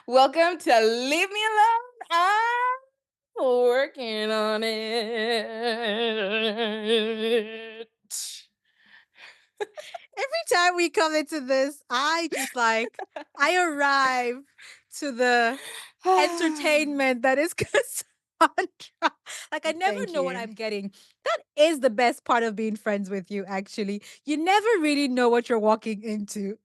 Welcome to Leave Me Alone. I'm working on it. Every time we come into this, I arrive to the entertainment that is Cassandra. Like, I never Thank know what you. I'm getting. That is the best part of being friends with you, actually. You never really know what you're walking into.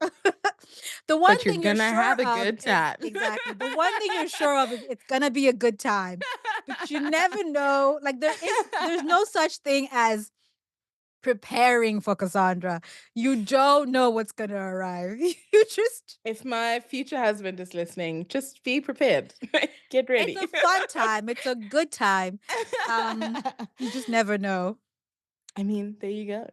The one But you're thing you're gonna sure have a of good is time. exactly the one thing you're sure of is it's gonna be a good time because you never know. Like, there's no such thing as preparing for Cassandra. You don't know what's gonna arrive. You just If my future husband is listening, just be prepared. Get it's ready. a fun time, it's a good time. You just never know. I mean, there you go.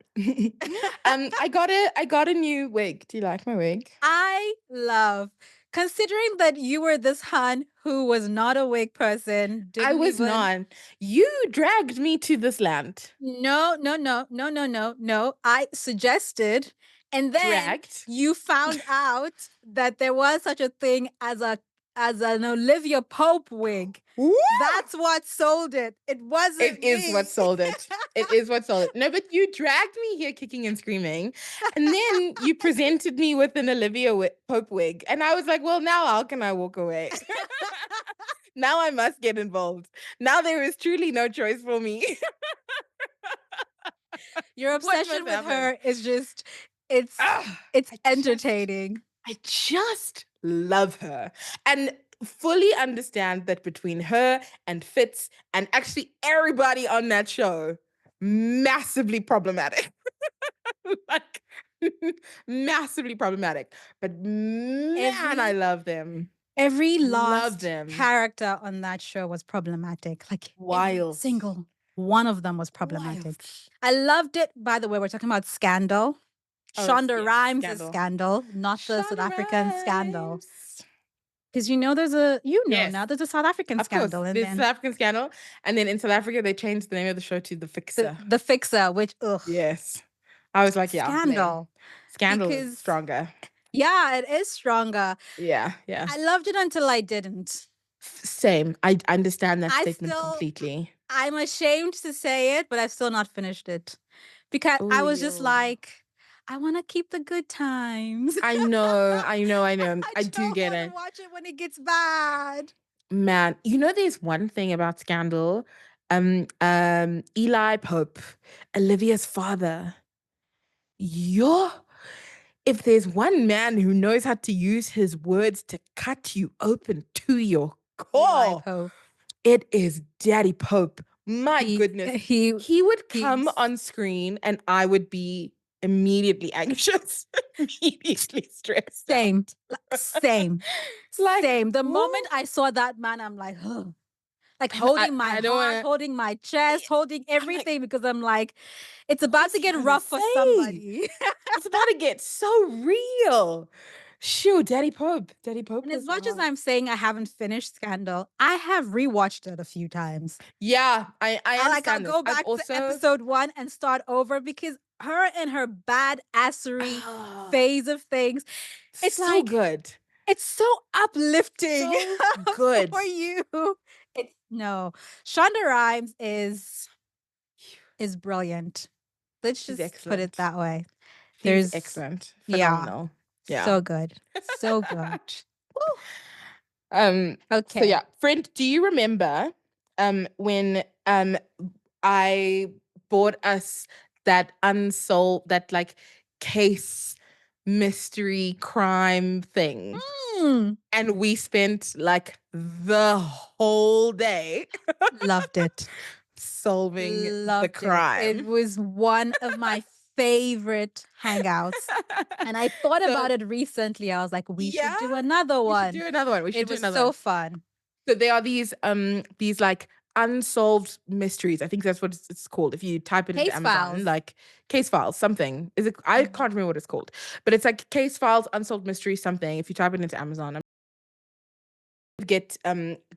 I got a new wig. Do you like my wig? I love considering that you were this hun who was not a wig person, I didn't was even not. You dragged me to this land. no, no, no, no, no, no, no. I suggested, and then Dragged. you found out that there was such a thing as an Olivia Pope wig. Woo! That's what sold it. It It wasn't is what me. sold it. It is what sold it. No, but you dragged me here kicking and screaming, and then you presented me with an Pope wig, and I was like, "Well, now how can I walk away? Now I must get involved. Now there is truly no choice for me. Your What must obsession with happen?" her is just it's Ah, it's I just entertaining. I just love her and fully understand that between her and Fitz and actually everybody on that show, massively problematic. Like, massively problematic. But man, I Every love them. every I love last them. character on that show was problematic. Like every Wild. single one of them was Wild. problematic. I loved it. By the way, we're talking about Scandal. Oh, Shonda yes, Rhimes is scandal. Scandal, not the South Shonda African Scandal. Rhimes. Because Yes, now there's a South African of course. Scandal, and There's South then African scandal. And then in South Africa, they changed the name of the show to The the Fixer. the Fixer, which ugh, Yes. I was like, yeah, lame. Scandal. Scandal is Because stronger. yeah, it is stronger. Yeah, yeah. I loved it until I didn't. Same. I understand that I statement still completely. I'm ashamed to say it, but I've still not finished it. Because I Oh, was just yo. like, I wanna keep the good times. I know, I know, I know. I I do don't get wanna it. watch it when it gets bad. Man, there's one thing about Scandal. Eli Pope, Olivia's father. Yo, if there's one man who knows how to use his words to cut you open to your Eli core, Pope. it is Daddy Pope. My He goodness. he He would come he's on screen and I would be immediately anxious, immediately stressed out. same. Same. Like, Same. The woo, moment I saw that man, I'm like, "Ugh." Like and I, holding my I don't heart, want holding my to, chest, holding I'm like, everything because I'm like, it's what about is to he get gonna rough for say? somebody. It's about to get so real. Shoo, Daddy Pope. Daddy Pope And as was much as wild. I'm saying I haven't finished Scandal, I have rewatched it a few times. Yeah, I I'll understand this. go I've back to also episode 1 and start over because her and her bad assery ah, phase of things, it's so like good. it's so uplifting So good. for you. It's no. Shonda Rhimes is brilliant. Let's She's just put it excellent. that way. She's There's excellent. yeah, Phenomenal. Yeah. so good. So good. Woo. So Okay. yeah, friend, do you remember when I bought us that unsolved that like case mystery crime thing Mm, and we spent like the whole day loved it. solving the Loved it. It crime. was one of my favorite hangouts. And I thought So about it recently. I was like, we should yeah, do another we should one. do another one. We should It do was another so one. fun. So there are these like unsolved mysteries. I think that's what it's called. If you type it into Case Amazon, files. like case files, something. Is it I Mhm. can't remember what it's called. But it's like case files, unsolved mysteries, something. If you type it into Amazon, get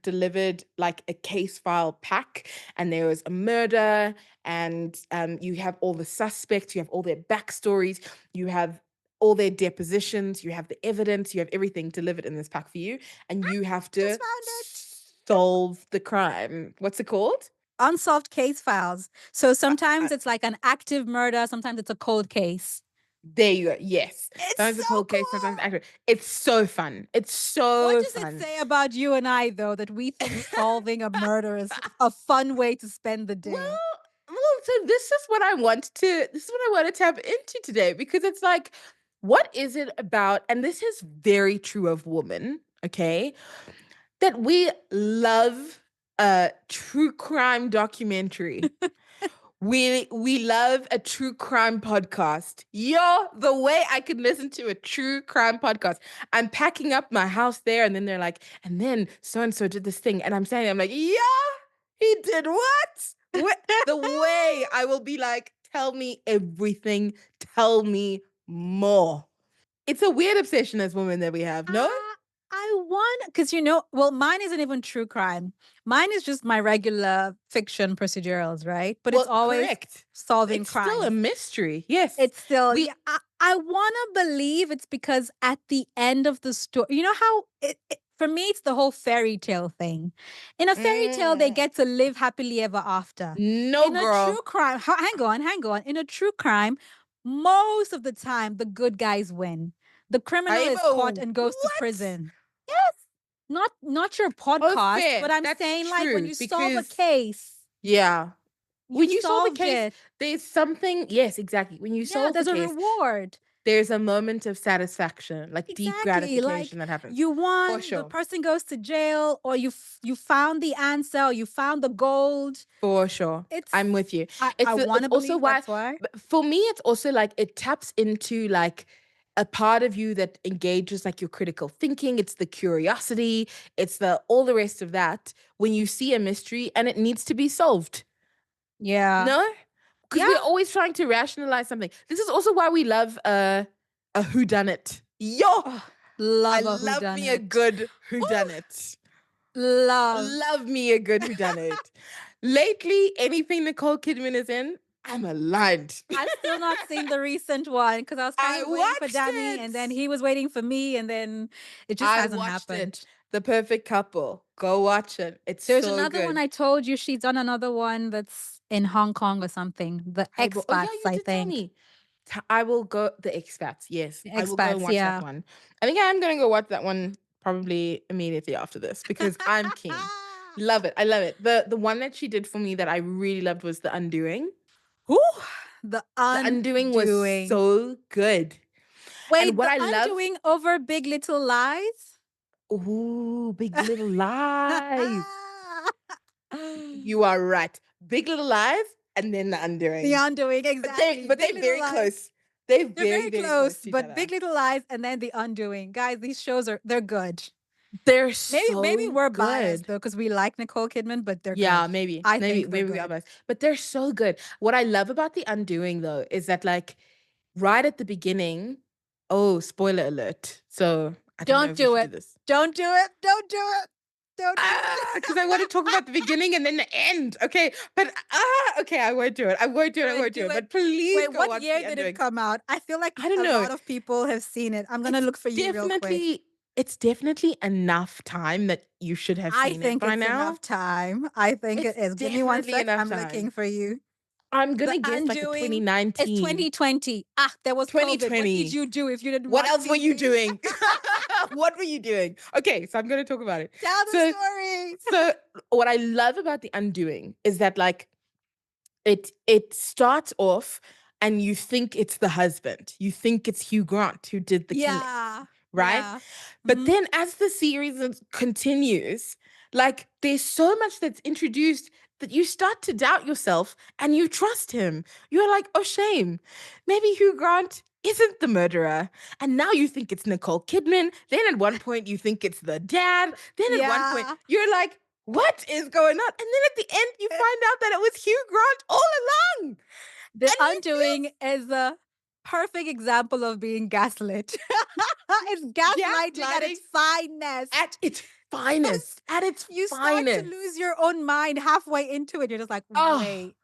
delivered like a case file pack and there was a murder and you have all the suspects, you have all their backstories, you have all their depositions, you have the evidence, you have everything delivered in this pack for you, and you have Just to found it. solve the crime. What's it called? Unsolved case files. So Uh, sometimes uh, it's like an active murder, sometimes it's a cold case. there you go. Yes. It's Sometimes a so cold case, sometimes cool. accurate. It's so fun. It's What so does it fun. say about you and I, though, that we think solving a murder is a fun way to spend the day? Well, so this is what I want to tap into today because it's like, what is it about? And this is very true of women, okay? That we love a true crime documentary. We love a true crime podcast. Yo, the way I could listen to a true crime podcast. I'm packing up my house there, and then they're like, and then so and so did this thing, and I'm saying, I'm like, yeah, he did what? The way I will be like, tell me everything, tell me more. It's a weird obsession as women that we have, no? I want, because well, mine isn't even true crime. Mine is just my regular fiction procedurals, right? But it's Well, always correct. solving It's still a crimes. mystery. Yes. It's still, We yeah, I want to believe it's because at the end of the story, you know how for me, it's the whole fairy tale thing. In a fairy tale, they mm, get to live happily ever after. no In a true girl. crime, hang on. In a true crime, most of the time, the good guys win. The criminal is caught Aibo. and goes to What? prison. Yes, not your Oh, podcast, fair. but I'm That's saying like when true you solve a because case, yeah. When you you solve a solved case, it. there's something, yes, exactly. When you Yeah, solve the there's a case, reward. there's a moment of satisfaction, like deep Exactly. Like gratification that happens. you For won, the sure. person goes to jail, or you found the answer, or you found the gold. For sure. It's I'm with you. I want It's to also believe why that's why. but for me it's also like it taps into like a part of you that engages like your critical thinking, it's the curiosity, it's the all the rest of that when you see a mystery and it needs to be solved. Yeah. No? Because Yeah. we're always trying to rationalize something. This is also why we love a whodunit. Yo, Oh, I love a love me a whodunit. good Ooh, whodunit. love. Love me a good whodunit. Lately, anything Nicole Kidman is in, I'm aligned. I've still not seen the recent one because I was kind I of waiting for watched Danny, it. and then he was waiting for me, and then it just I hasn't watched happened. it. The Perfect Couple. Go watch it. It's There's so another one good. I told you. She's done another one that's in Hong Kong or something. The Oh yeah, Expats, you I did tell think. me. I will go the expats. Yes, The I will go and Expats, watch that yeah. one. I think I am gonna go watch that one probably immediately after this because I'm keen. Love it. I love it. The one that she did for me that I really loved was The Undoing. Ooh, The The Undoing was Undoing. so good. And Wait, what The I love, Undoing over Big Little Lies? ooh, Big Little Lies. You are right. Big Little Lies and then The The Undoing. Undoing, exactly. But Big they're Little very Lies. close. They're They're very, very very close close, to each but other. Big Little Lies and then The Undoing. Guys, these shows they're good. They're Maybe so we're biased good. though, because we like Nicole Kidman, but they're Yeah, good. maybe, I maybe, think they're maybe we are good. biased. But they're so good. What I love about The Undoing though is that like right at the beginning, oh, spoiler alert. So I don't know Don't if we do should do it. this. Don't do it. Don't do it. Don't do it. Because I want to talk about the beginning and then the end. Okay. But okay, I won't do it. I won't do it. I Wait, won't do do it. it. But please Wait, go what watch year The did it Undoing. come out? I feel like I don't a know. lot of people have seen it. I'm gonna look for you real quick. It's definitely enough time that you should have I seen it think by it's now. enough time. I think It's it is. Give me one definitely sec. enough I'm looking time. for you. I'm The gonna guess like a Undoing is 2019. 2020. Ah, there was COVID. What did 2020. you do if you didn't What watch else were these you things? doing? What were you doing? Okay, so I'm gonna talk about it. Tell the So story. so what I love about The Undoing is that like it starts off and you think it's the husband. You think it's Hugh Grant who did the killing, Yeah. right? Yeah. But Mhm. then as the series continues, like there's so much that's introduced that you start to doubt yourself and you trust him. You're like, oh, shame. Maybe Hugh Grant isn't the murderer. And now you think it's Nicole Kidman. Then at one point you think it's the dad. Then at one point Yeah. you're like, what is going on? And then at the end you find out that it was Hugh Grant all along. The And you Undoing is a perfect example of being gaslit. It's gaslighting at gaslighting its finest. at its finest. At its You start to finest. lose your own mind halfway into it. You're just like, Oh, wait,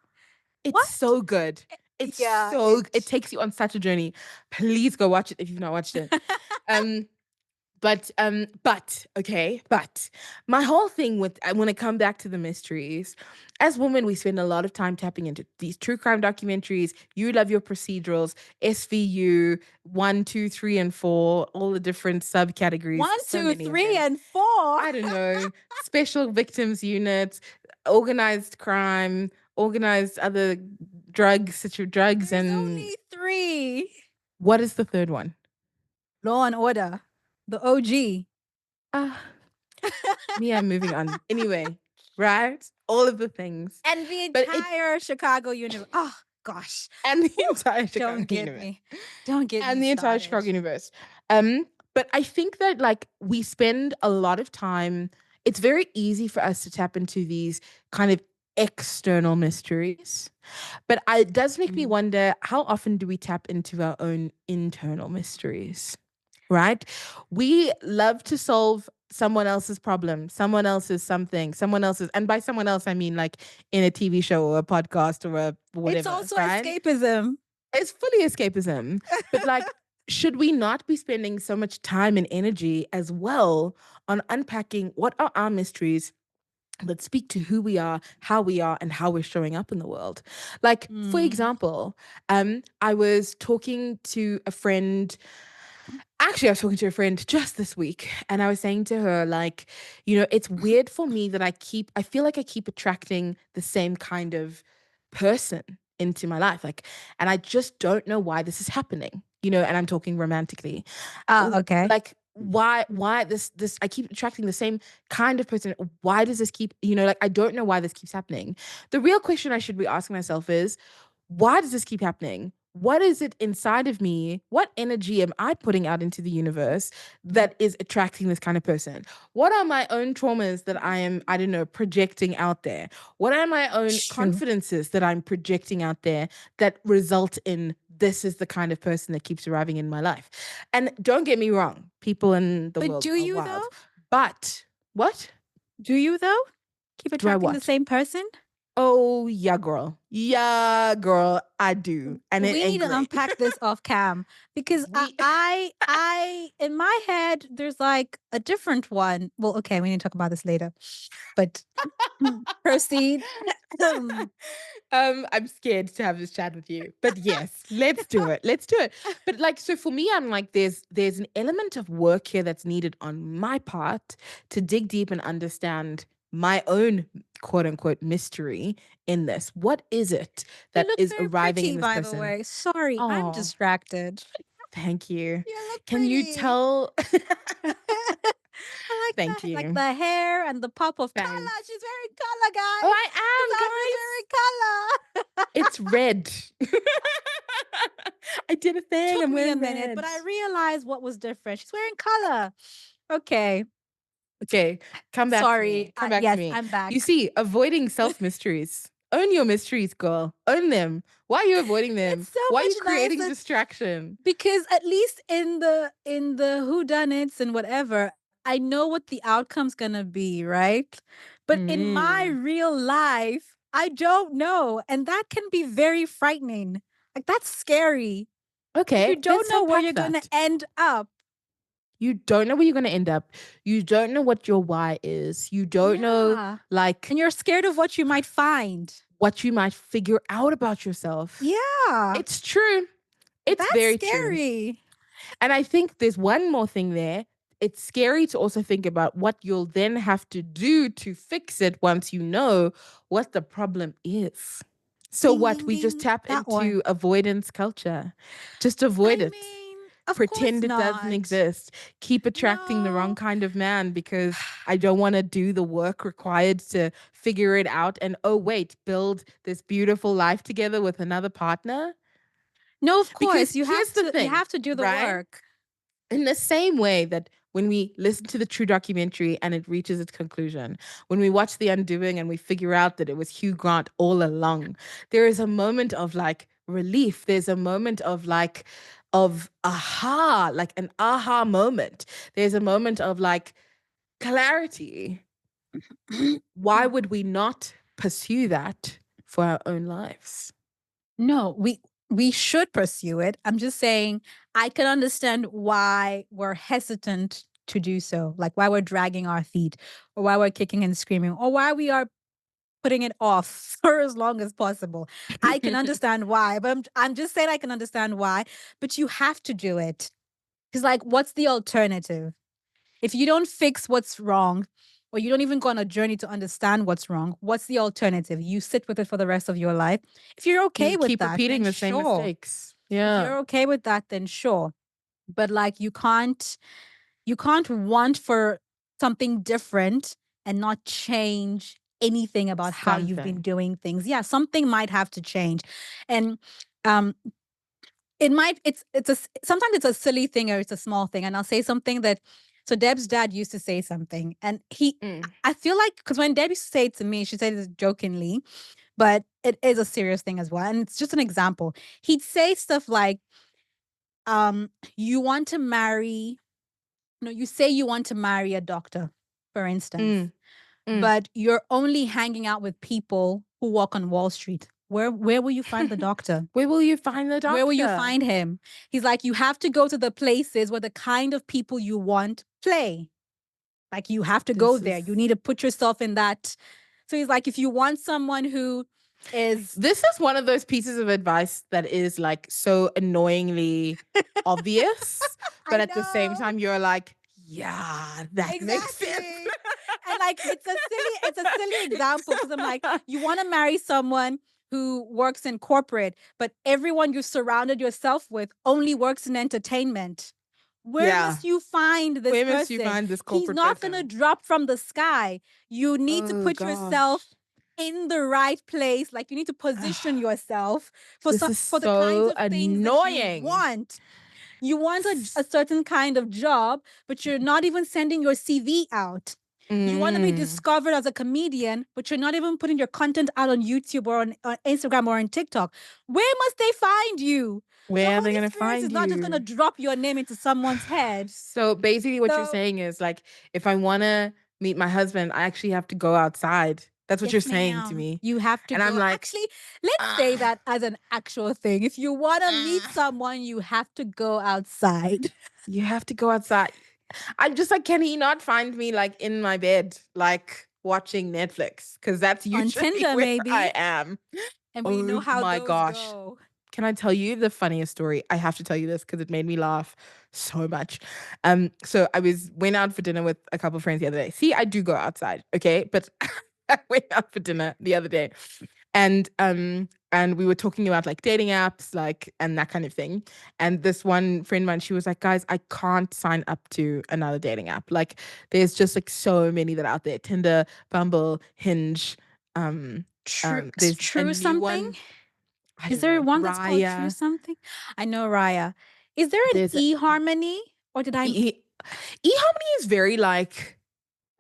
it's what? so good. It's Yeah, it takes you on such a journey. Please go watch it if you've not watched it. Um, but my whole thing with I want to come back to the mysteries. As women, we spend a lot of time tapping into these true crime documentaries. You love your procedurals, SVU, 1, 2, 3, and 4, all the different subcategories, one, so two, many of three, them. and four. I don't know, special victims units, organized crime, organized other drugs, There's and only three. what is the third one? Law and Order, the OG. Ah, me, I'm moving on. Anyway, right? All of the things. And the But it entire Chicago universe. Oh gosh. and the Whew. entire Chicago Don't get universe. me. Don't get And me the entire started. Chicago universe. But I think that like we spend a lot of time, it's very easy for us to tap into these kind of external mysteries. But it does make me Mm. wonder, how often do we tap into our own internal mysteries? Right? We love to solve someone else's problem, someone else's something, someone else's, and by someone else, I mean like in a TV show or a podcast or a It's whatever, also right? escapism. It's fully escapism. But like, should we not be spending so much time and energy as well on unpacking what are our mysteries that speak to who we are, and how we're showing up in the world? Like, for Mm. example, I was talking to a friend. Actually, I was talking to a friend just this week, and I was saying to her, like, it's weird for me that I feel like I keep attracting the same kind of person into my life. Like, and I just don't know why this is happening, and I'm talking romantically. Oh, okay. Like, why this, I keep attracting the same kind of person. Why does this keep, like, I don't know why this keeps happening. The real question I should be asking myself is, why does this keep happening? What is it inside of me? What energy am I putting out into the universe that is attracting this kind of person? What are my own traumas that I am, I don't know, projecting out there? What are my own True. confidences that I'm projecting out there that result in this is the kind of person that keeps arriving in my life? And don't get me wrong, people in the But world do are you wild. though? But what? Do you though? Keep Do I attracting the what? same person? Oh, yeah, girl. Yeah, girl, I do. And it We ain't need to great. unpack this off cam because We I in my head there's like a different one. Well, okay, we need to talk about this later. But proceed. I'm scared to have this chat with you. But yes, let's do it. Let's do it. But like, so for me, I'm like, there's an element of work here that's needed on my part to dig deep and understand my own quote unquote mystery in this. What is it You that look is very arriving in pretty, this by the person? way. Sorry, I'm Oh, distracted. thank you. You look Can you pretty. tell? I Thank like you. the hair and the pop of color. Thanks. She's wearing color, Oh, guys. I Cassandra's wearing color. am, guys. It's red. I did a thing. Took I'm me a wearing minute, red. but I realized what was different. She's wearing color. Okay. Okay, come back to Sorry. me. Come back to Yes, me. I'm back. You see, avoiding self mysteries. Own your mysteries, girl. Own them. Why are you avoiding them? It's so Why are much you creating nicer distraction? because at least in the whodunits and whatever, I know what the outcome's gonna be, right? But in my Mm. real life, I don't know, and that can be very frightening. Like that's scary. You Okay, don't let's know where unpack you're gonna that. end up. You don't know where you're going to end up. You don't know what your why is. You don't know, Yeah. like, And you're scared of what you might find. what you might figure out about yourself. Yeah. It's true. It's That's very true. scary. And I think there's one more thing there. It's scary to also think about what you'll then have to do to fix it once you know what the problem is. So Ding what? ding We just ding. tap That one. into avoidance culture. Just avoid I it. mean, of course Pretend it doesn't not. exist. Keep attracting the wrong No. kind of man because I don't want to do the work required to figure it out. And oh, wait, build this beautiful life together with another partner. No, of Because course. You here's the thing, have to do the right? work. In the same way that when we listen to the true documentary and it reaches its conclusion, when we watch The Undoing and we figure out that it was Hugh Grant all along, there is a moment of like relief. There's a moment of like, of aha, like an aha moment. There's a moment of like clarity. Why would we not pursue that for our own lives? No, we should pursue it. I'm just saying I can understand why we're hesitant to do so, like why we're dragging our feet, or why we're kicking and screaming, or why we are putting it off for as long as possible. I can understand why, but I'm just saying I can understand why, but you have to do it. Because, like, what's the alternative? If you don't fix what's wrong, or you don't even go on a journey to understand what's wrong, what's the alternative? You sit with it for the rest of your life. If you're okay You with keep that, repeating then the same sure. mistakes. If Yeah. you're okay with that, then sure. But like you can't want for something different and not change anything about how you've been Something. doing things. Yeah, something might have to change. And um sometimes it's a silly thing or it's a small thing. And I'll say something that so Deb's dad used to say something, and Mm. I feel like, because when Deb used to say it to me, she said it jokingly, but it is a serious thing as well. And it's just an example. He'd say stuff like, you want to marry, no, you say you want to marry a doctor, for instance, Mm. Mm. but you're only hanging out with people who walk on Wall Street. Where will you find the doctor? Where will you find the Where will you doctor? find him? He's like, you have to go to the places where the kind of people you want play. Like, you have to go This there. is You need to put yourself in that. So he's like, if you want someone who is this is one of those pieces of advice that is like so annoyingly obvious, I but at the same know. time you're like, yeah, that makes sense. Exactly. And like it's a silly example, because I'm like, you want to marry someone who works in corporate, but everyone you surrounded yourself with only works in entertainment. Where Yeah. must you find this Where must you person? find this He's corporate not going to person? drop from the sky. You need to Oh put yourself gosh. in the right place. Like, you need to position yourself This is for the kinds so of things that you annoying. want. You want a certain kind of job, but you're not even sending your CV out. You want to be Mm. discovered as a comedian, but you're not even putting your content out on YouTube or on Instagram or on TikTok. Where must they find you? The Where are they Holy gonna Spirit is find not just going to you? drop your name into someone's head. So basically what you're So, saying is like, if I wanna meet my husband, I actually have to go outside. That's what you're yes, saying to ma'am. me. You have to And I'm go. like, Actually, let's say ah, that as an actual thing. If you want to meet ah. someone, you have to go outside. You have to go outside. I'm just like, can he not find me like in my bed, like watching Netflix? Because that's On usually Tinder, where maybe. I am. And we know Oh how my those gosh. go. Can I tell you the funniest story? I have to tell you this because it made me laugh so much. So I went out for dinner with a couple of friends the other day. See, I do go outside, okay? But I went out for dinner the other day, and we were talking about like dating apps, like, and that kind of thing. And this one friend of mine, she was like, guys, I can't sign up to another dating app. Like, there's just like so many that are out there: Tinder, Bumble, Hinge. Um, there's a True new something? one. I Is don't there know, one that's called True Raya. something? I know Raya. Is there an There's eHarmony? Or did I eHarmony is very like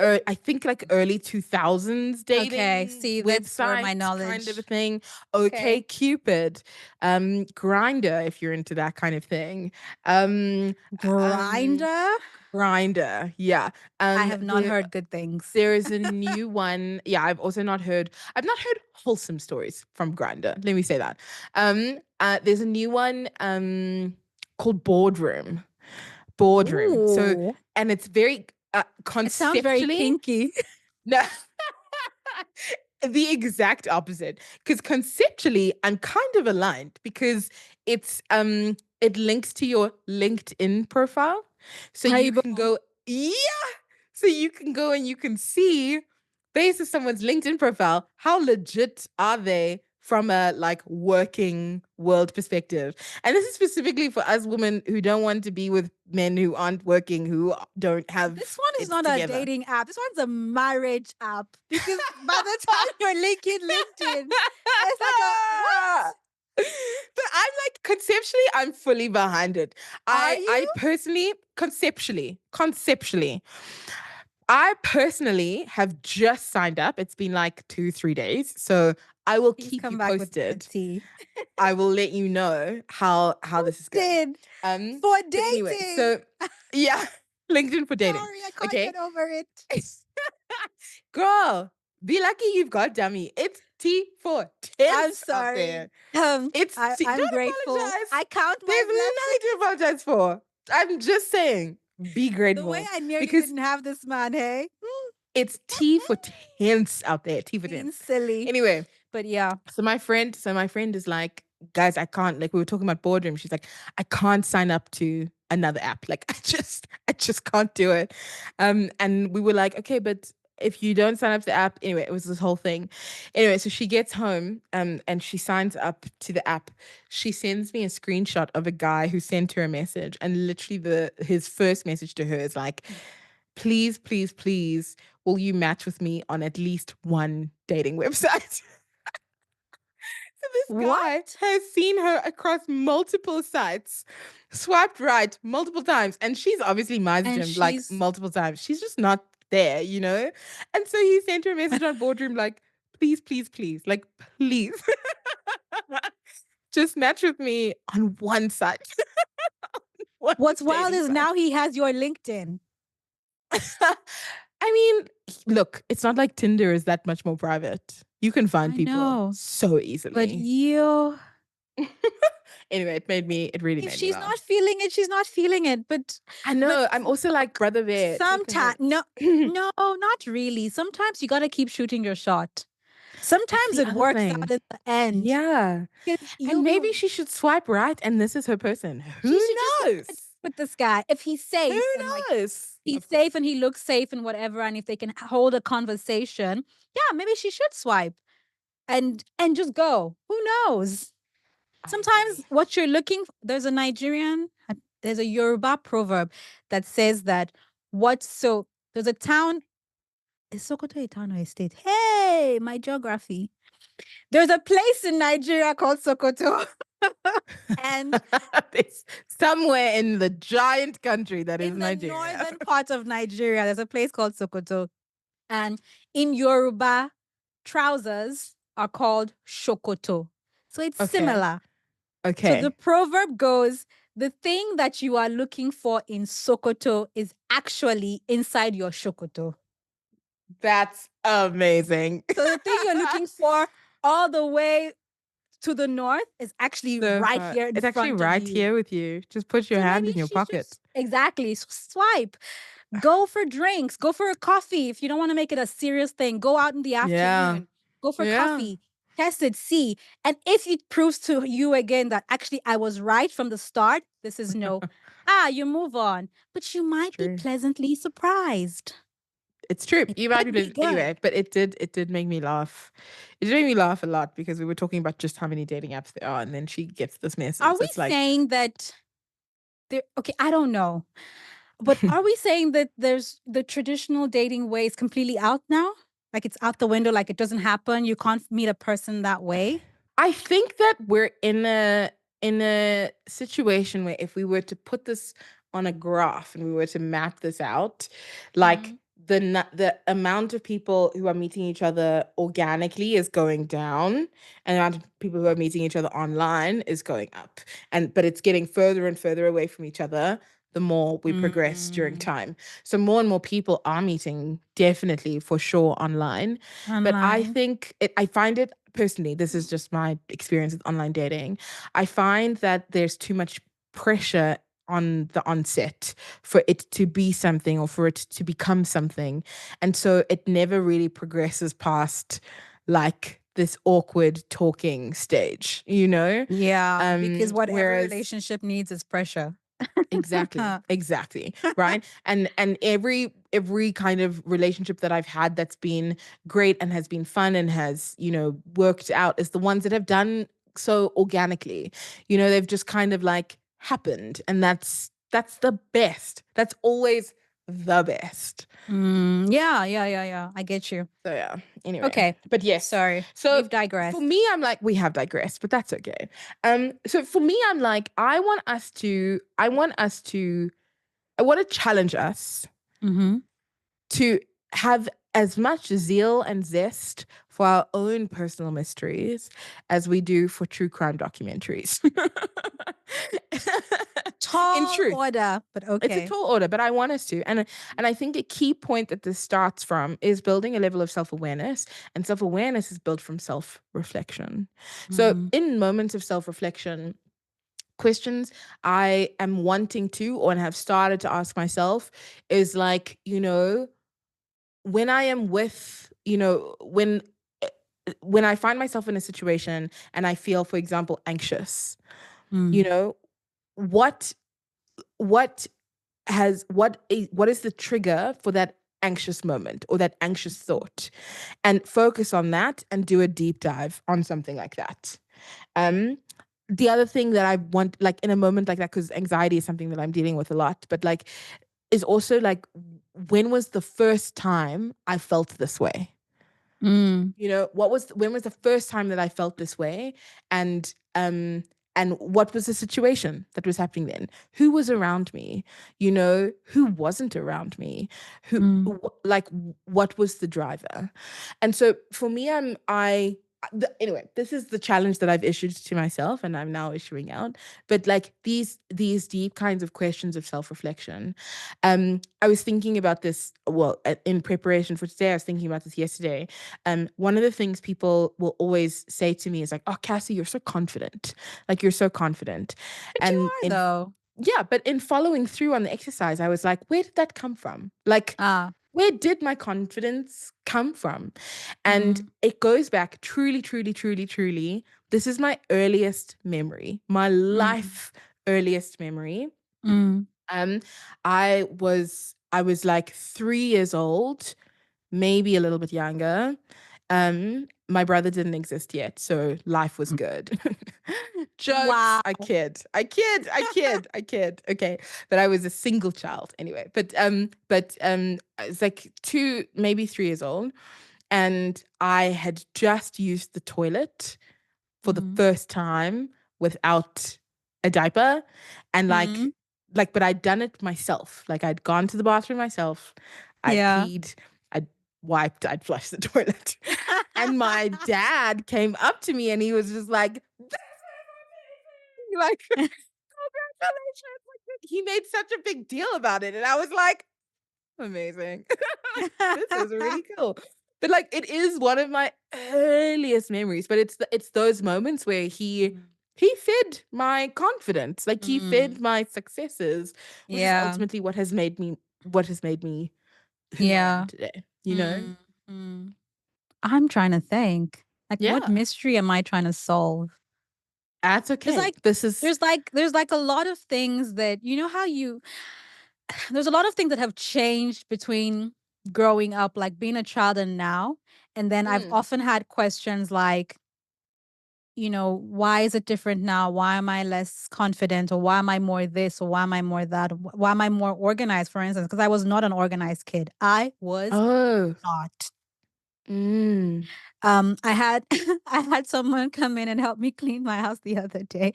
I think like early 2000s Okay, dating see, that's where my website kind of a knowledge. thing. Okay, Okay. Cupid, Grinder if you're into that kind of thing. Um, um, Grinder? Grinder, yeah. I have not There heard good things. there is a new one. Yeah, I've not heard wholesome stories from Grinder. Let me say that. There's a new one called Boardroom. So, Ooh. and it's very It sounds very conceptually, kinky. no, the exact opposite. Because conceptually, I'm kind of aligned because it links to your LinkedIn profile. So you Aibo. can go, yeah. So you can go and you can see, based on someone's LinkedIn profile, how legit are they from a like working world perspective. And this is specifically for us women who don't want to be with men who aren't working, who don't This have one is it not a together. dating app. This one's a marriage app. Because by the time you're linking LinkedIn, it's like a what? But I'm like conceptually, I'm fully behind it. Are I you? personally, conceptually, I personally have just signed up. It's been like 2, 3 days. So I will Please keep you come back with the posted. tea. I will let you know how this is going. Did Um, for but anyway, dating. so yeah, LinkedIn for dating. Sorry, I can't Okay. get over it. Girl, be lucky you've got dummy. It's T for I'm tense out sorry. there. It's T. I'm Don't grateful. apologize. I count my There's blessings. nothing to apologize for. I'm just saying, be The grateful. way I nearly because didn't have this man, hey? it's T for tense out there. T for Being tense. silly. Anyway, But yeah. so my friend is like, guys, I can't, like, we were talking about boardroom. She's like, I can't sign up to another app. Like, I just can't do it. And we were like, okay, but if you don't sign up to the app, anyway, it was this whole thing. Anyway, so she gets home, and she signs up to the app. She sends me a screenshot of a guy who sent her a message, and literally his first message to her is like, please, please, please, will you match with me on at least one dating website? So this guy What? has seen her across multiple sites, swiped right multiple times, and she's obviously And messaged him like she's multiple times. She's just not there, you know? And so he sent her a message on Boardroom like, please, please, please, like, please, just match with me on one site. One what's wild dating is site. now he has your LinkedIn. I mean, look, it's not like Tinder is that much more private. You can find I people know. so easily. But you, Anyway, it really if made me she's laugh. not feeling it, she's not feeling it. But I know. I'm also like Brother Bear. sometimes, no, not really. Sometimes you got to keep shooting your shot. Sometimes the it other works thing. out in the end. Yeah. Because And maybe she should swipe right and this is her person. Who she should just knows? with this guy. If he's safe Who and like knows? he's Of course. safe and he looks safe and whatever, and if they can hold a conversation, yeah, maybe she should swipe and just go. Who knows? I Sometimes agree. what you're looking for, there's a Yoruba proverb that says that there's a town, is Sokoto a town or a state? Hey, my geography. There's a place in Nigeria called Sokoto. And It's somewhere in the giant country that is in the Nigeria. northern part of Nigeria, there's a place called Sokoto. And in Yoruba, trousers are called shokoto. So it's Okay. similar. Okay. So the proverb goes, the thing that you are looking for in Sokoto is actually inside your shokoto. That's amazing. So the thing you're looking for all the way to the north is actually So right far. here in It's front actually of right you. here with you. Just put your So hand maybe in your she pocket. Exactly. Swipe. Go for drinks. Go for a coffee. If you don't want to make it a serious thing, go out in the afternoon. Yeah. Go for Yeah. coffee. Test it. See. And if it proves to you again that actually I was right from the start, this is no. You move on. But you might be True. pleasantly surprised. It's true. You might could be be good. anyway, but it did make me laugh. It did make me laugh a lot because we were talking about just how many dating apps there are, and then she gets this message. Are we that's like, saying that okay, I don't know. But are we saying that there's the traditional dating way is completely out now? Like it's out the window, like it doesn't happen. You can't meet a person that way. I think that we're in a situation where if we were to put this on a graph and we were to map this out, like the amount of people who are meeting each other organically is going down, and the amount of people who are meeting each other online is going up. But it's getting further and further away from each other the more we progress during time. So more and more people are meeting, definitely for sure, online. But I think I find it personally, this is just my experience with online dating. I find that there's too much pressure on the onset for it to be something or for it to become something. And so it never really progresses past like this awkward talking stage, you know? Yeah, because whatever whereas- relationship needs is pressure. Exactly. Right. And every kind of relationship that I've had that's been great and has been fun and has, worked out is the ones that have done so organically. They've just kind of like happened, and that's the best. That's always the best. Yeah. I get you. So yeah. Anyway. Okay. But yes. Sorry. So we've digressed. For me, I'm like, we have digressed, but that's okay. So for me, I'm like, I want to challenge us to have as much zeal and zest for our own personal mysteries as we do for true crime documentaries. In tall truth, order, but it's a okay. tall order, but I want us to. And I think a key point that this starts from is building a level of self-awareness. And self-awareness is built from self-reflection. So Mhm. in moments of self-reflection, questions I am wanting to or have started to ask myself is like, when I am with, when I find myself in a situation and I feel, for example, anxious, you Mm. know, what what what is the trigger for that anxious moment or that anxious thought, and focus on that and do a deep dive on something like that. um the other thing that I want, like in a moment like that, because anxiety is something that I'm dealing with a lot, but like, is also like, when was the first time I felt this way? Mm. When was the first time that I felt this way? And what was the situation that was happening then? Who was around me? Who wasn't around me? Mm. Like, what was the driver? And so for me, anyway, this is the challenge that I've issued to myself and I'm now issuing out. But like, these deep kinds of questions of self-reflection. I was thinking about this, well, in preparation for today, I was thinking about this yesterday. One of the things people will always say to me is like, "Oh, Cassie, you're so confident. Like, you're so confident." But you And are though. yeah, but in following through on the exercise, I was like, where did that come from? Like, Ah. where did my confidence come from? And Mm. it goes back truly, truly, truly, truly. This is my earliest memory, my Mm. life earliest memory. Mm. Um, I was like 3 years old, maybe a little bit younger. My brother didn't exist yet, so life was Mm. good. Jokes. Wow. I kid. Okay. But I was a single child anyway. But I was like 2, maybe 3 years old, and I had just used the toilet for the Mm. first time without a diaper. And Mm. but I'd done it myself. Like, I'd gone to the bathroom myself, I'd Yeah. peed, I'd wiped, I'd flushed the toilet. And my dad came up to me and he was just like, "This is amazing!" Like, congratulations. Like, he made such a big deal about it. And I was like, amazing. This is really cool. But like, it is one of my earliest memories. But it's those moments where Mm. he fed my confidence, like he fed Mm. my successes, which is Yeah. ultimately what has made me who I am Yeah. today. Mm. Mm. I'm trying to think. Like, what Yeah, mystery am I trying to solve? that's There's okay. like This is there's like a lot of things that how there's a lot of things that have changed between growing up, like being a child and now. And then I've mm. often had questions like, why is it different now? Why am I less confident? Or why am I more this? Or why am I more that? Why am I more organized, for instance? Because I was not an organized kid. I was Oh. not. Mm. I had I had someone come in and help me clean my house the other day.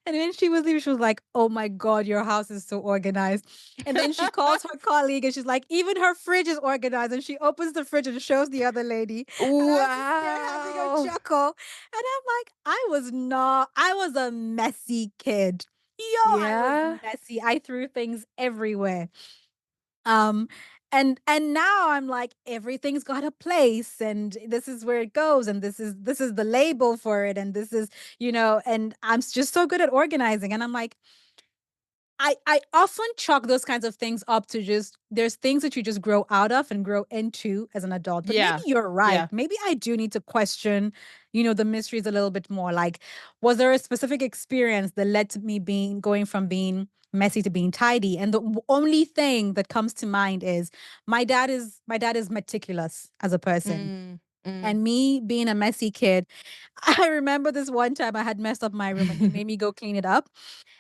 And when she was leaving, she was like, "Oh my God, your house is so organized." And then she calls her colleague and she's like, "Even her fridge is organized." And she opens the fridge and shows the other lady. And I'm just there having a Wow. chuckle. And I'm like, I was a messy kid. Yo, I was Yeah. messy. I threw things everywhere. Um, and now I'm like, everything's got a place, and this is where it goes, and this is the label for it, and this is, and just so good at organizing. And I'm like, I often chalk those kinds of things up to just there's things that you just grow out of and grow into as an adult. But maybe Yeah. you're right. Yeah. Maybe I do need to question, the mysteries a little bit more. Like, was there a specific experience that led to me going from being messy to being tidy? And the only thing that comes to mind is my dad is meticulous as a person. Mm. Mm. And me being a messy kid, I remember this one time I had messed up my room and he made me go clean it up.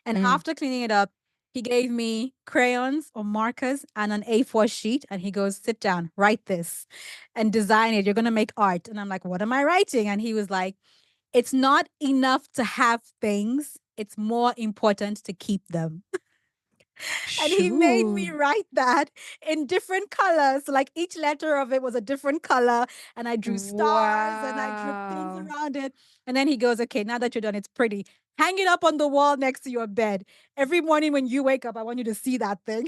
And Mm. after cleaning it up, he gave me crayons or markers and an A4 sheet. And he goes, "Sit down, write this and design it. You're going to make art." And I'm like, "What am I writing?" And he was like, "It's not enough to have things, it's more important to keep them." And he made me Shoo. write that in different colors. Like, each letter of it was a different color. And I drew stars and I drew things Wow. around it. And then he goes, "Okay, now that you're done, it's pretty. Hang it up on the wall next to your bed. Every morning when you wake up, I want you to see that thing.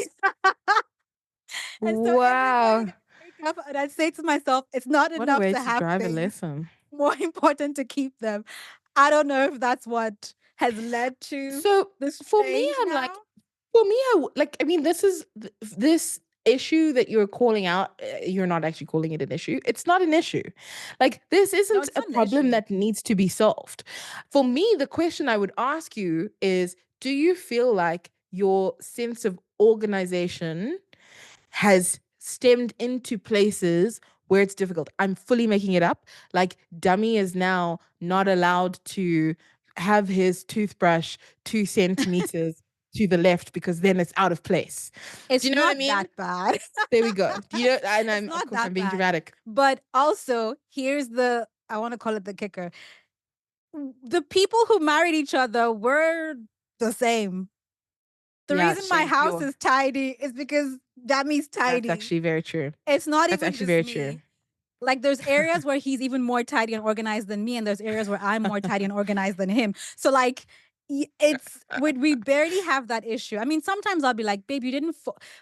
And so every morning Wow. I wake up and I say to myself, it's not What a enough way to to have drive a things. lesson. More important to keep them. I don't know if that's what has led to So this for me, change I'm now. like, like, I mean, this issue that you're calling out, you're not actually calling it an issue. It's not an issue. Like, this No, isn't it's a not an problem issue. that needs to be solved. For me, the question I would ask you is, do you feel like your sense of organization has stemmed into places where it's difficult? I'm fully making it up. Like, Dummy is now not allowed to have his toothbrush 2 centimeters to the left because then it's out of place. Do It's you know what I not mean? that bad. There we go. Do you know? And It's I'm, of not course, I'm that being bad. dramatic. But also, here's the I want to call it the kicker. The people who married each other were the same. The Yeah, reason my Shay, house is tidy is because Dammy's that's tidy. actually very true. It's not That's even actually just very true. me. Like there's areas where he's even more tidy and organized than me, and there's areas where I'm more tidy and organized than him. So like it's we barely have that issue. I mean, sometimes I'll be like, babe, you didn't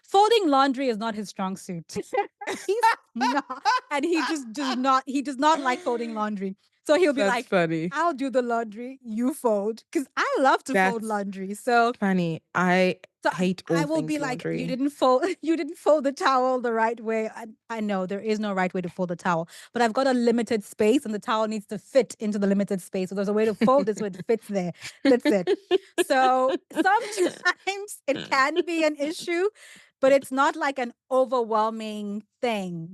folding laundry is not his strong suit. He's not, and he does not like folding laundry. So he'll be That's like, funny. I'll do the laundry, you fold. Because I love to fold That's laundry. So funny. I so hate I all will be things like, you laundry. didn't fold, you didn't fold the towel the right way. I know there is no right way to fold a towel, but I've got a limited space, and the towel needs to fit into the limited space. So there's a way to fold it so it fits there. That's it. So sometimes it can be an issue, but it's not like an overwhelming thing,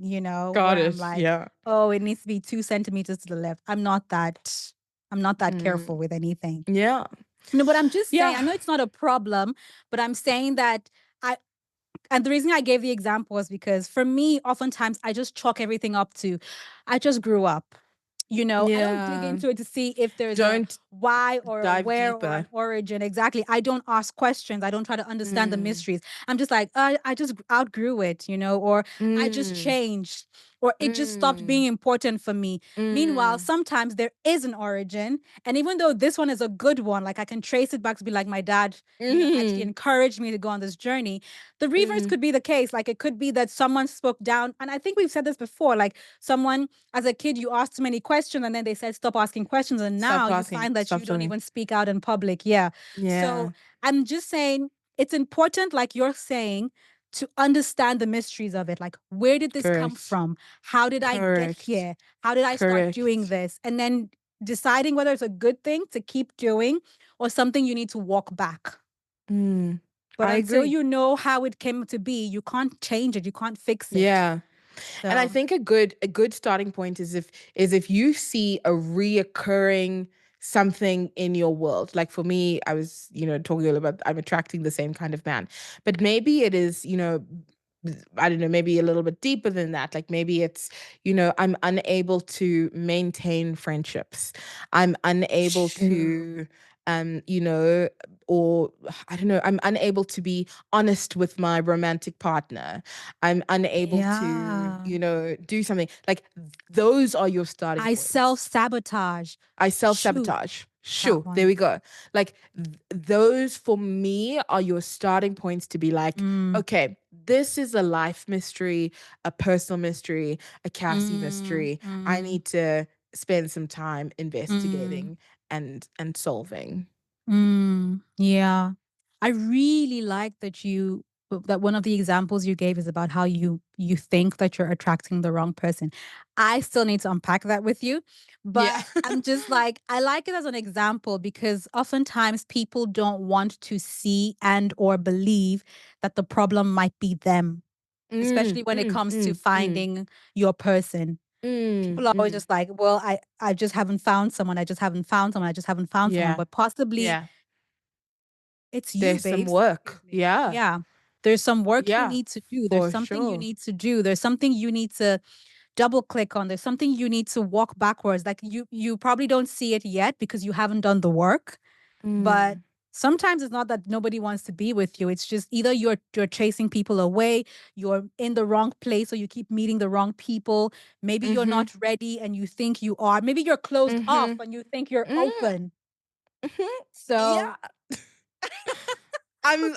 Got where I'm it. like, Yeah. oh, it needs to be 2 centimeters to the left. I'm not that. I'm not that Mm. careful with anything. Yeah. No, but I'm just saying, Yeah. I know it's not a problem, but I'm saying that I, and the reason I gave the example was because for me, oftentimes I just chalk everything up to, I just grew up. I don't dig Yeah. into it to see if there's a Don't why or a dive where or an deeper. origin. Exactly. I don't ask questions. I don't try to understand the Mm. mysteries. I'm just like, I just outgrew it, or I just Mm. changed, or it just stopped Mm. being important for me. Meanwhile, Mm. sometimes there is an origin. And even though this one is a good one, like I can trace it back to be like my dad, actually Mm. encouraged me to go on this journey. The reverse Mm. could be the case. Like it could be that someone spoke down. And I think we've said this before, like someone as a kid, you asked too many questions and then they said, stop asking questions. And Stop now you asking. find that Stop you don't telling. even speak out in public. Yeah. So Yeah. I'm just saying it's important, like you're saying, to understand the mysteries of it. Like, where did this come Correct. from? How did I get Correct. here? How did I start doing Correct. this? And then deciding whether it's a good thing to keep doing or something you need to walk back. Mm. But I until agree. you know how it came to be, you can't change it. You can't fix it. Yeah. And I So, think a good starting point is if you see a reoccurring something in your world. Like for me, I was, talking earlier about I'm attracting the same kind of man. But maybe it is, I don't know, maybe a little bit deeper than that. Like maybe it's, I'm unable to maintain friendships. I'm unable true. to or I don't know, I'm unable to be honest with my romantic partner. I'm unable to, Yeah. do something. Like those are your starting I points. self-sabotage. I Shoot, self-sabotage. that Sure, there one. we go. Like those for me are your starting points to be like, Mm, okay, this is a life mystery, a personal mystery, a Cassie mm, mystery. I mm, need to spend some time mm, investigating and solving. yeah. I really like that one of the examples you gave is about how you think that you're attracting the wrong person. I still need to unpack that with you, Yeah. but I'm just like I like it as an example because oftentimes people don't want to see and or believe that the problem might be them, Mm, especially when it mm, comes to mm, mm, finding your person. mm, People are always mm. just like, well, I just haven't found someone. I just haven't found someone. I just haven't found someone. Yeah. But possibly Yeah. it's you, There's some babes. Excuse work. me. Yeah. Yeah. There's some work you Yeah. need to do. There's For something you sure. need to do. There's something you need to double click on. There's something you need to walk backwards. Like you probably don't see it yet because you haven't done the work. But Mm, sometimes it's not that nobody wants to be with you. It's just either you're chasing people away, you're in the wrong place, or you keep meeting the wrong people. Maybe you're mm-hmm. not ready and you think you are. Maybe you're closed off Mm-hmm. and you think you're Mm, open. So Yeah. I'm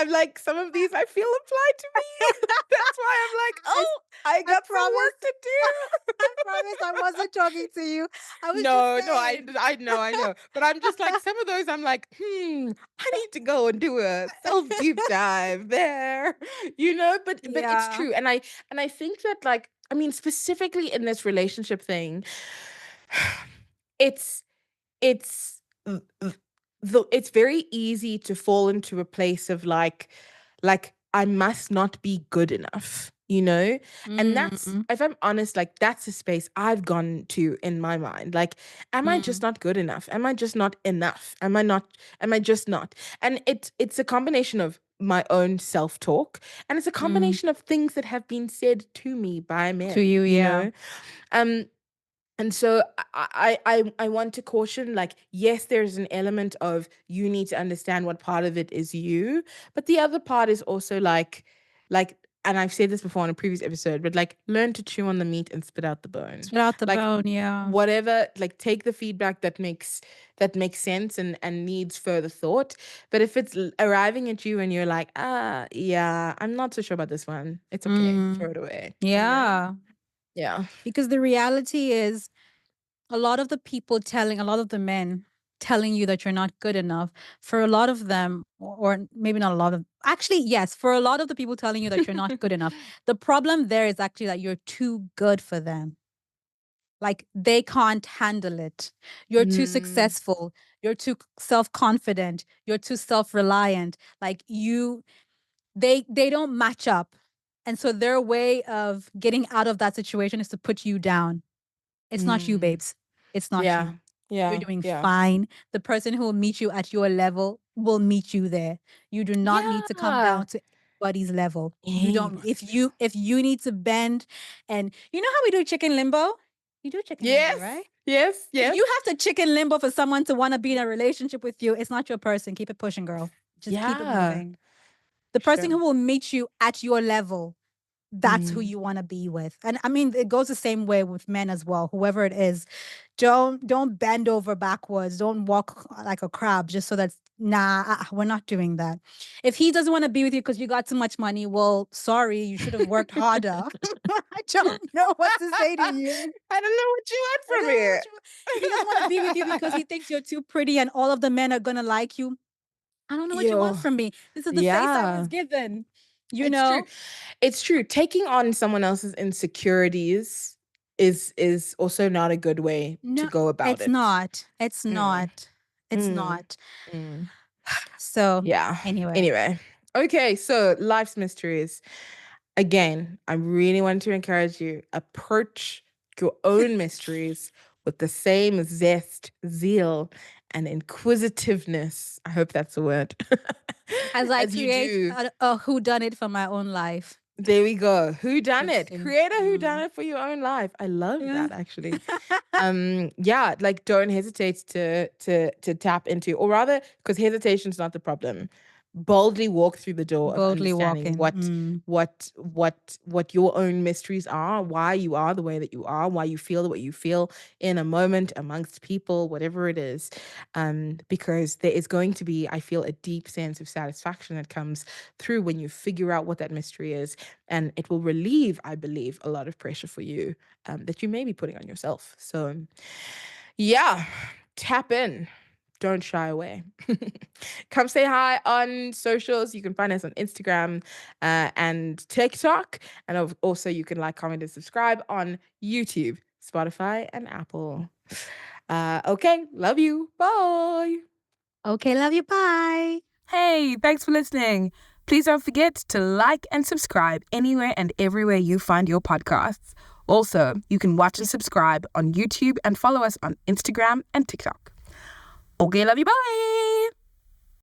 like some of these I feel apply to me. That's why I'm like, oh, I got some promise. work to do. I promise I wasn't talking to you. I was No, just saying. I know. But I'm just like some of those I'm like, I need to go and do a self deep dive there. But it's Yeah. true. And I think that like, I mean, specifically in this relationship thing, it's it's it's very easy to fall into a place of like I must not be good enough, and that's, Mm, if I'm honest, like that's a space I've gone to in my mind. Like, am I just mm, not good enough? Am I just not enough? Am I just not? And it's a combination of my own self-talk, and it's a mm. combination of things that have been said to me by To men, you, yeah. um and so I want to caution, like, yes, there's an element of you need to understand what part of it is you, but the other part is also like, and I've said this before in a previous episode, but like, learn to chew on the meat and spit out the bone. Spit out the Like, bone, yeah. whatever, like, take the feedback that makes sense and needs further thought. But if it's arriving at you and you're like, yeah, I'm not so sure about this one, it's okay. Mm, Throw it away. yeah. Yeah. Because the reality is a lot of the men telling you that you're not good enough, for a lot of them, or maybe not a lot of, actually, yes, for a lot of the people telling you that you're not good enough, the problem there is actually that you're too good for them. Like they can't handle it. You're too Mm, successful. You're too self-confident. You're too self-reliant. Like they don't match up. And so their way of getting out of that situation is to put you down. It's not you, mm. babes. It's not Yeah. you. You're Yeah. doing Yeah. fine. The person who will meet you at your level will meet you there. You do not need to come Yeah. down to anybody's level. You don't. Anybody's If you need to bend, and you know how we do chicken limbo? You do chicken limbo, Yes. right? Yes. If Yes. you have to chicken limbo for someone to want to be in a relationship with you, it's not your person. Keep it pushing, girl. Just keep it Yeah. moving. The person Sure. who will meet you at your level, that's who Mm. you want to be with. And I mean, it goes the same way with men as well. Whoever it is, don't bend over backwards. Don't walk like a crab just so that, nah, we're not doing that. If he doesn't want to be with you because you got too much money, well, sorry, you should have worked harder. I don't know what to say to you. I don't know what you want I don't from know me. what if he doesn't want to be with you because he thinks you're too pretty and all of the men are gonna like you, I don't know what you want Yo. from me. This is the face I was Yeah. given. You It's true. know? It's true. Taking on someone else's insecurities is also not a good way to No, go about it's it. not. It's Mm. not. It's Mm. not. Mm. So Yeah. anyway. Anyway. Okay, so life's mysteries. Again, I really want to encourage you, approach your own mysteries with the same zest, zeal, and inquisitiveness. I hope that's a word. As I As you create do. a whodunit for my own life. There we go. Who done Let's it? see. Create a who done Mm. it for your own life. I love Yeah. that, actually. Yeah, like, don't hesitate to tap into, or rather, because hesitation's not the problem, boldly walk through the door of Boldly understanding walking. Mm. what your own mysteries are, why you are the way that you are, why you feel the way you feel in a moment amongst people, whatever it is. Because there is going to be, I feel, a deep sense of satisfaction that comes through when you figure out what that mystery is, and it will relieve, I believe, a lot of pressure for you, that you may be putting on yourself. So yeah, tap in. Don't shy away. Come say hi on socials. You can find us on Instagram and TikTok. And also, you can like, comment, and subscribe on YouTube, Spotify, and Apple. Okay, love you. Bye. Okay, love you. Bye. Hey, thanks for listening. Please don't forget to like and subscribe anywhere and everywhere you find your podcasts. Also, you can watch and subscribe on YouTube and follow us on Instagram and TikTok. Okay, love you. Bye.